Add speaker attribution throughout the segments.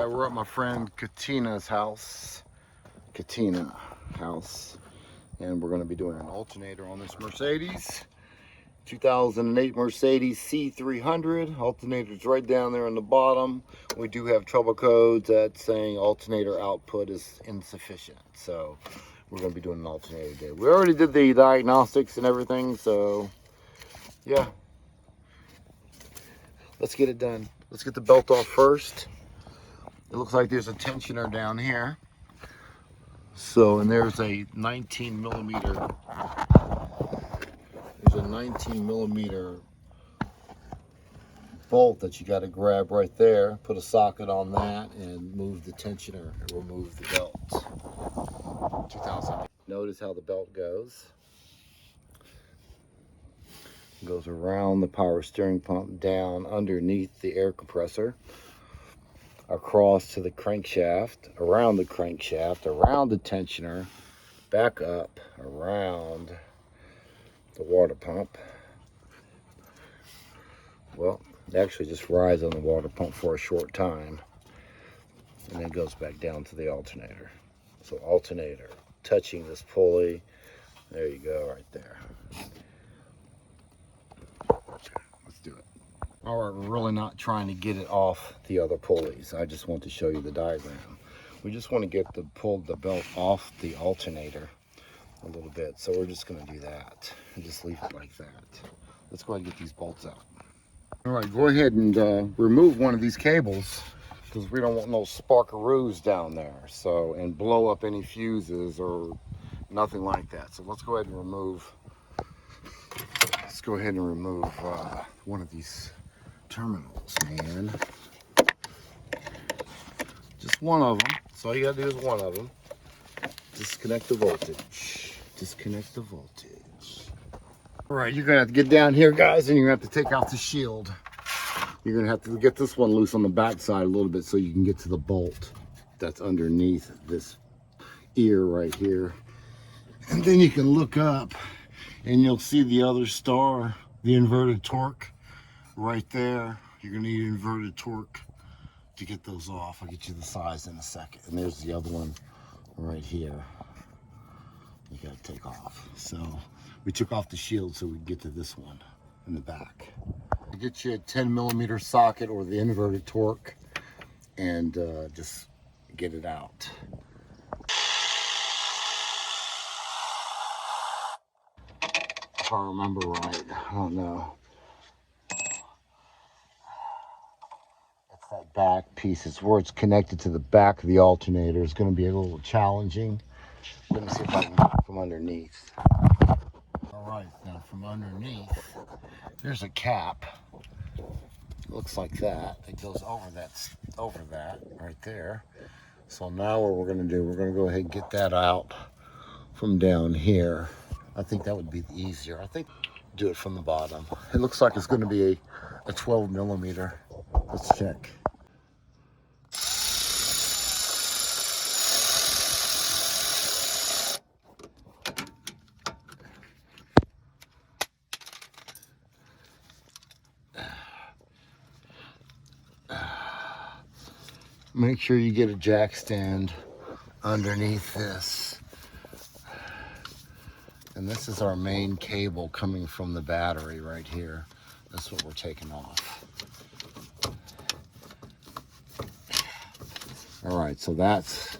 Speaker 1: Alright, we're at my friend Katina's house. And we're going to be doing an alternator on this Mercedes. 2008 Mercedes C300. Alternator's right down there on the bottom. We do have trouble codes that's saying alternator output is insufficient. So we're going to be doing an alternator today. We already did the diagnostics and everything, so yeah. Let's get it done. Let's get the belt off first. It looks like there's a tensioner down here. So, and there's a 19 millimeter. There's a 19 millimeter bolt that you got to grab right there. Put a socket on that and move the tensioner and remove the belt. 2008. Notice how the belt goes. It goes around the power steering pump, down underneath the air compressor, across to the crankshaft, around the tensioner, back up, around the water pump. Well, it actually just rides on the water pump for a short time, and then goes back down to the alternator. So alternator, touching this pulley, there you go, right there. Let's do it. All right, we're really not trying to get it off the other pulleys. I just want to show you the diagram. We just want to get the belt off the alternator a little bit. So we're just going to do that and just leave it like that. Let's go ahead and get these bolts out. All right, go ahead and remove one of these cables because we don't want no sparkaroos down there. So, and blow up any fuses or nothing like that. So let's go ahead and remove. Let's go ahead and remove one of these terminals, man. Just one of them. So all you gotta do is one of them. Disconnect the voltage. Disconnect the voltage. All right, you're gonna have to get down here, guys, and you're gonna have to take off the shield. You're gonna have to get this one loose on the back side a little bit so you can get to the bolt that's underneath this ear right here. And then you can look up and you'll see the other star, the inverted torque right there. You're gonna need inverted torque to get those off. I'll get you the size in a second. And there's the other one right here. You gotta take off. So we took off the shield so we can get to this one in the back. I'll get you a 10 millimeter socket or the inverted torque and just get it out. If I remember right, I don't know. It's that back piece. It's where it's connected to the back of the alternator. It's going to be a little challenging. Let me see if I can get it from underneath. All right, now from underneath, there's a cap. It looks like that. It goes over that right there. So now what we're going to do, we're going to go ahead and get that out from down here. I think that would be easier. I think do it from the bottom. It looks like it's going to be a 12 millimeter. Let's check. Make sure you get a jack stand underneath this. And this is our main cable coming from the battery right here. That's what we're taking off. All right, so that's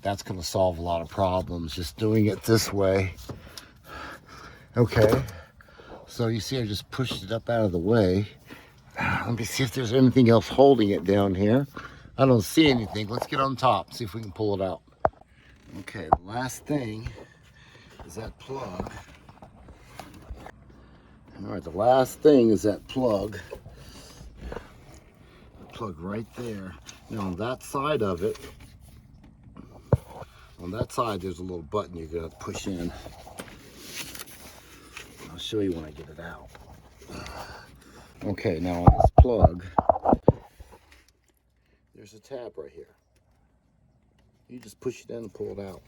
Speaker 1: going to solve a lot of problems, just doing it this way. Okay, so you see I just pushed it up out of the way. Let me see if there's anything else holding it down here. I don't see anything. Let's get on top, see if we can pull it out. Okay, the last thing is that plug. All right, the last thing is that plug. The plug right there. Now on that side of it, on that side there's a little button you're gonna push in. I'll show you when I get it out. Okay, now on this plug, there's a tab right here. You just push it in and pull it out.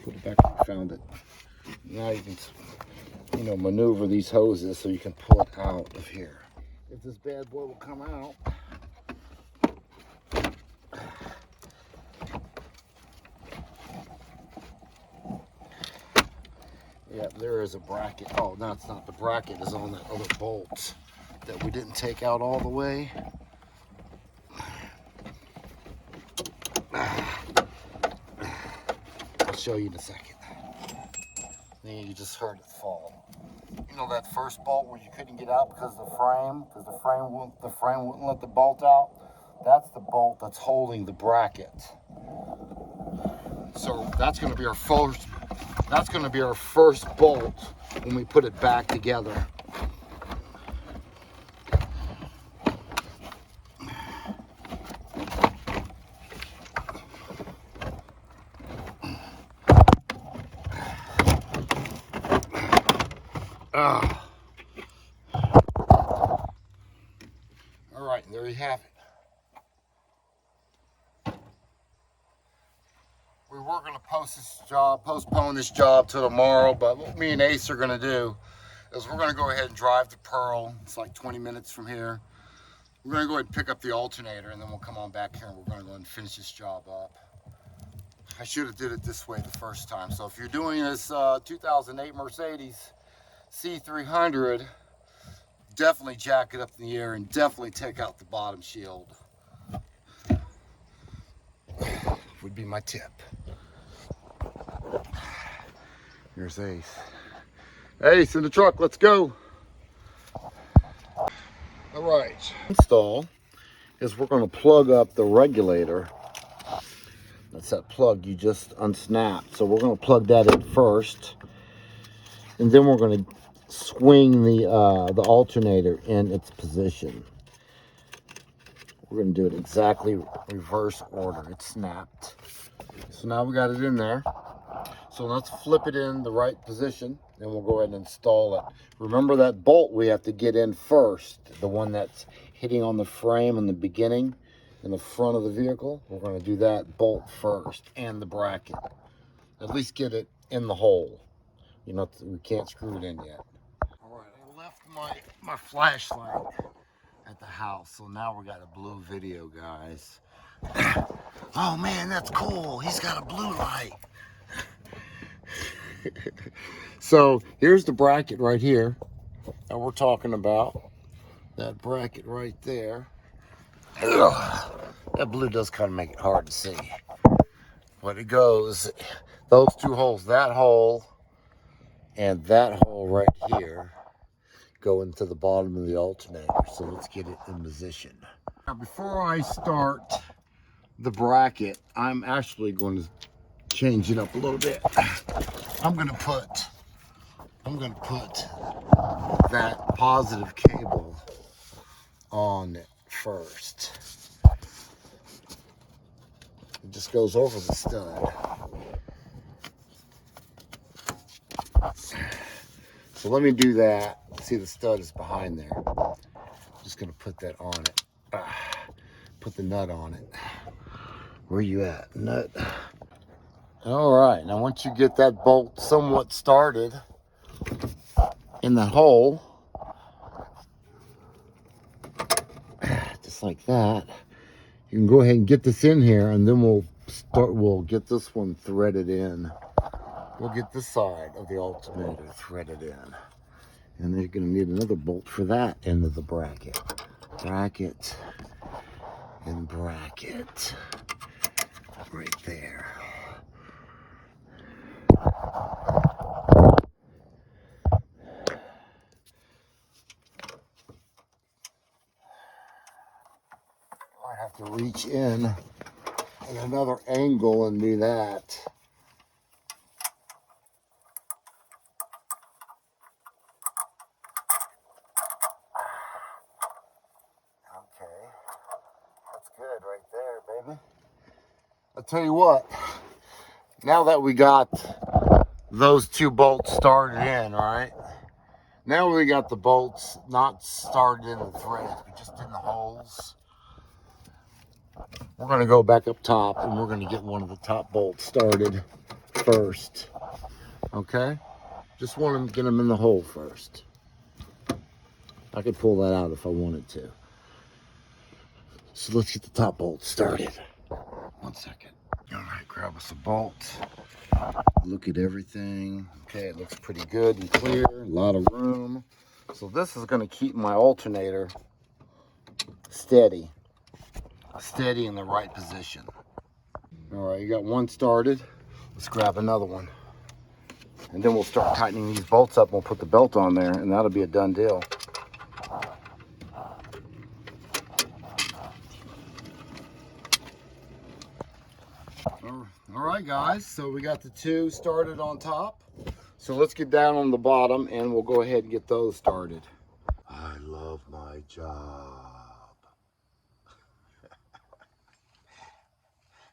Speaker 1: Put it back where you found it. Now you can, maneuver these hoses so you can pull it out of here. If this bad boy will come out, Yeah, there is a bracket. Oh, no, it's not. The bracket is on that other bolt that we didn't take out all the way. I'll show you in a second. Then you just heard it fall. You know that first bolt where you couldn't get out because of the frame wouldn't let the bolt out? That's the bolt that's holding the bracket. So that's going to be our first bolt when we put it back together. All right, there you have it. We were going to postpone this job till tomorrow, but what me and Ace are going to do is we're going to go ahead and drive to Pearl. It's like 20 minutes from here. We're going to go ahead and pick up the alternator, and then we'll come on back here and we're going to go and finish this job up. I should have did it this way the first time. So if you're doing this 2008 Mercedes C300, definitely jack it up in the air and definitely take out the bottom shield. Would be my tip. Here's Ace. Ace in the truck, let's go. All right, install is we're going to plug up the regulator. That's that plug you just unsnapped. So we're going to plug that in first, and then we're going to swing the alternator in its position. We're going to do it exactly reverse order. It's snapped. So now we got it in there. So let's flip it in the right position, and we'll go ahead and install it. Remember that bolt we have to get in first, the one that's hitting on the frame in the beginning, in the front of the vehicle. We're going to do that bolt first, and the bracket. At least get it in the hole. You know, we can't screw it in yet. All right, I left my flashlight at the house, so now we got a blue video, guys. Oh man, that's cool. He's got a blue light. So here's the bracket right here that we're talking about. That bracket right there. Ugh, that blue does kind of make it hard to see. But it goes, those two holes, that hole and that hole right here, go into the bottom of the alternator. So let's get it in position. Now before I start the bracket, I'm actually going to change it up a little bit. I'm going to put that positive cable on it first. It just goes over the stud. So let me do that. See, the stud is behind there. I'm just going to put that on it. Put the nut on it. Where you at, nut? All right, now once you get that bolt somewhat started in the hole, just like that, you can go ahead and get this in here, and then we'll get this one threaded in. We'll get this side of the alternator threaded in. And then you're gonna need another bolt for that end of the bracket. Bracket and bracket right there. I have to reach in at another angle and do that. Okay, that's good right there, baby. I'll tell you what, now that we got those two bolts started in, right? Now we got the bolts not started in the threads, but just in the holes. We're gonna go back up top and we're gonna get one of the top bolts started first. Okay? Just want to get them in the hole first. I could pull that out if I wanted to. So let's get the top bolt started. 1 second. All right, grab us a bolt. Look at everything. Okay, it looks pretty good and clear. A lot of room. So this is going to keep my alternator steady in the right position. All right, you got one started. Let's grab another one. And then we'll start tightening these bolts up. We'll put the belt on there, and that'll be a done deal. All right, guys, so we got the two started on top. So let's get down on the bottom, and we'll go ahead and get those started. I love my job.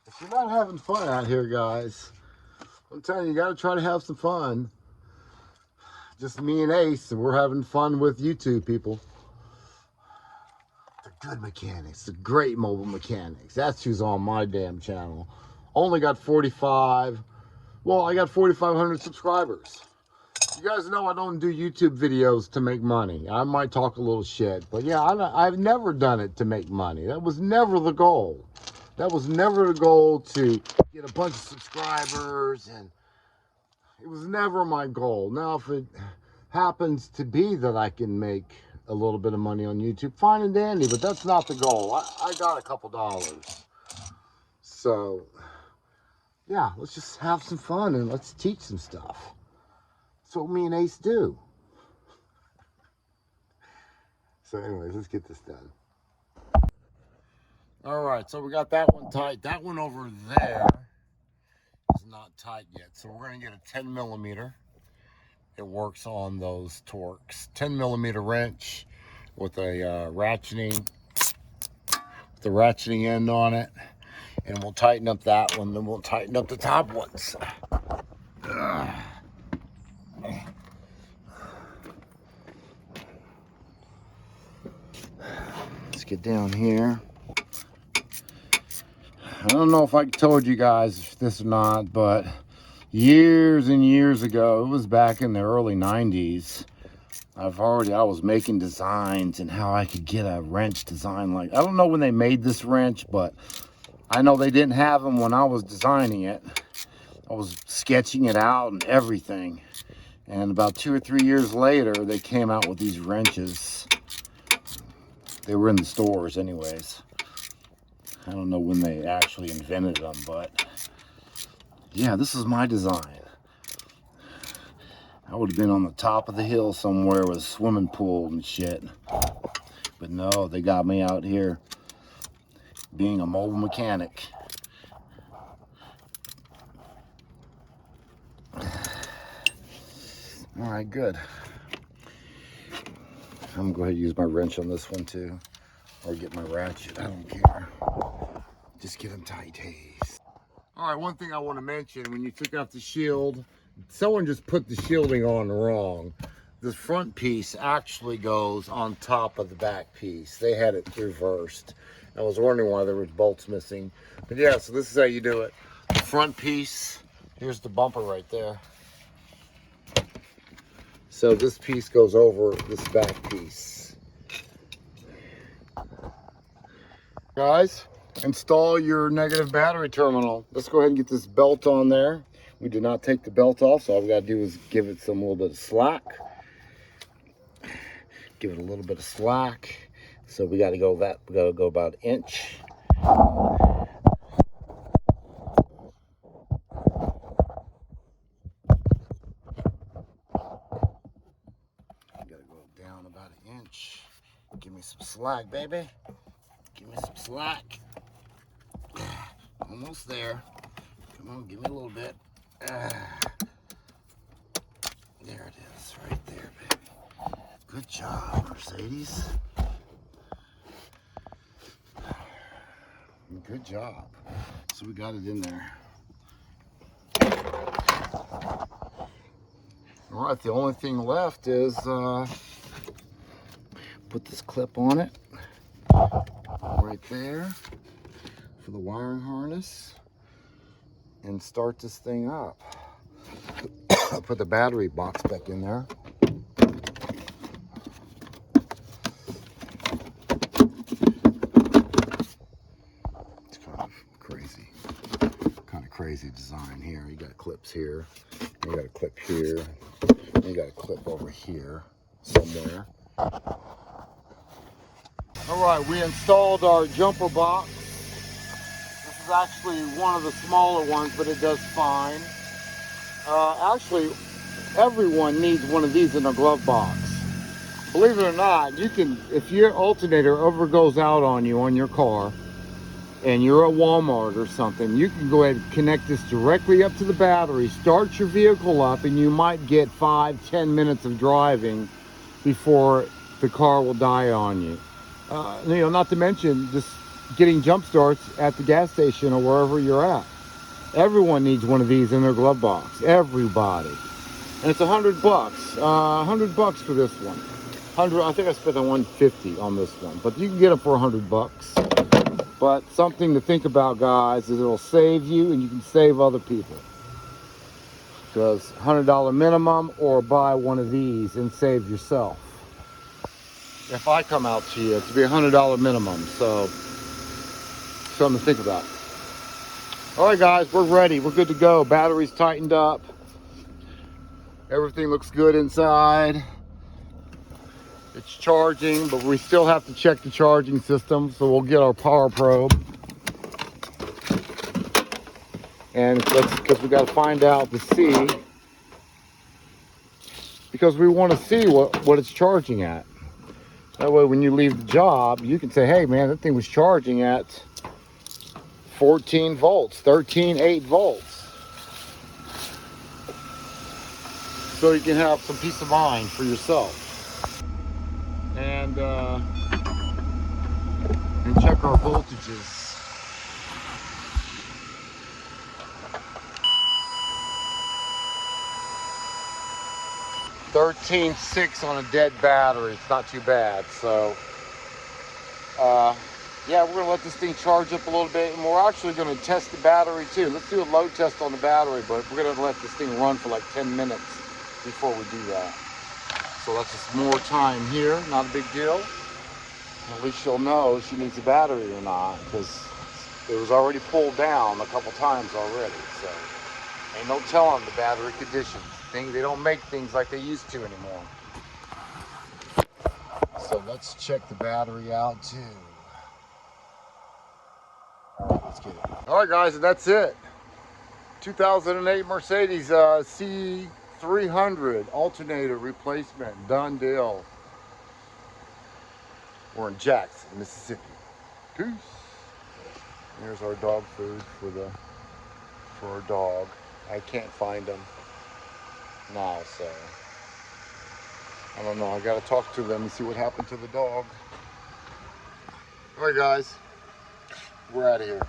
Speaker 1: If you're not having fun out here, guys, I'm telling you, you got to try to have some fun. Just me and Ace, and we're having fun with YouTube people. They're good mechanics. They're great mobile mechanics. That's who's on my damn channel. Only got 45. Well, I got 4,500 subscribers. You guys know I don't do YouTube videos to make money. I might talk a little shit, but yeah, I've never done it to make money. That was never the goal. That was never the goal to get a bunch of subscribers, and it was never my goal. Now, if it happens to be that I can make a little bit of money on YouTube, fine and dandy, but that's not the goal. I got a couple dollars. So, yeah, let's just have some fun and let's teach some stuff. That's what me and Ace do. So anyways, let's get this done. All right, so we got that one tight. That one over there is not tight yet. So we're gonna get a 10 millimeter. It works on those Torx. 10 millimeter wrench with a ratcheting end on it. And we'll tighten up that one, then we'll tighten up the top ones. Let's get down here. I don't know if I told you guys this or not, but years and years ago, it was back in the early 90s, I was making designs and how I could get a wrench design like, I don't know when they made this wrench, but I know they didn't have them when I was designing it. I was sketching it out and everything. And about 2 or 3 years later, they came out with these wrenches. They were in the stores anyways. I don't know when they actually invented them, but yeah, this is my design. I would have been on the top of the hill somewhere with a swimming pool and shit. But no, they got me out here being a mobile mechanic. All right, good. I'm gonna go ahead and use my wrench on this one too, or get my ratchet, I don't care. Just get them tight, hey. All right, one thing I want to mention, when you took out the shield, someone just put the shielding on wrong. The front piece actually goes on top of the back piece. They had it reversed. I was wondering why there was bolts missing. But yeah, so this is how you do it. The front piece, here's the bumper right there. So this piece goes over this back piece. Guys, install your negative battery terminal. Let's go ahead and get this belt on there. We did not take the belt off, so all we gotta do is give it some little bit of slack. Give it a little bit of slack. So we gotta go about an inch. Gotta go down about an inch. Give me some slack, baby. Give me some slack. Almost there. Come on, give me a little bit. There it is, right there, baby. Good job, Mercedes. Good job. So we got it in there. All right, the only thing left is put this clip on it right there for the wiring harness and start this thing up. Put the battery box back in there. It's kind of crazy design here. You got clips here, you got a clip here, you got a clip over here somewhere. All right, we installed our jumper box. This is actually one of the smaller ones, but it does fine. Actually, everyone needs one of these in their glove box. Believe it or not, you can, if your alternator ever goes out on you on your car, and you're at Walmart or something, you can go ahead and connect this directly up to the battery, start your vehicle up, and you might get 5-10 minutes of driving before the car will die on you. You know, not to mention just getting jump starts at the gas station or wherever you're at. Everyone needs one of these in their glove box. Everybody. And it's $100. $100 for this one. I think I spent $150 on this one, but you can get them for $100. But something to think about, guys, is it'll save you and you can save other people. Because $100 minimum, or buy one of these and save yourself. If I come out to you, it's be $100 minimum. So something to think about. All right, guys, we're ready. We're good to go. Battery's tightened up. Everything looks good inside. It's charging, but we still have to check the charging system, so we'll get our power probe. And that's because we got to find out to see, because we want to see what it's charging at. That way when you leave the job, you can say, hey man, that thing was charging at 14 volts, 13.8 volts. So you can have some peace of mind for yourself. And check our voltages. 13.6 on a dead battery. It's not too bad. So yeah, we're gonna let this thing charge up a little bit, and we're actually gonna test the battery too. Let's do a load test on the battery, but we're gonna let this thing run for like 10 minutes before we do that. So that's just more time here, not a big deal. At least she'll know if she needs a battery or not, because it was already pulled down a couple times already. So ain't no telling the battery conditions. They don't make things like they used to anymore. So let's check the battery out too. All right, let's get it. All right, guys, and that's it. 2008 Mercedes C300 alternator replacement, done deal. We're in Jackson, Mississippi. Peace. Here's our dog food for our dog. I can't find him now, so I don't know. I gotta talk to them and see what happened to the dog. All right, guys, we're out of here.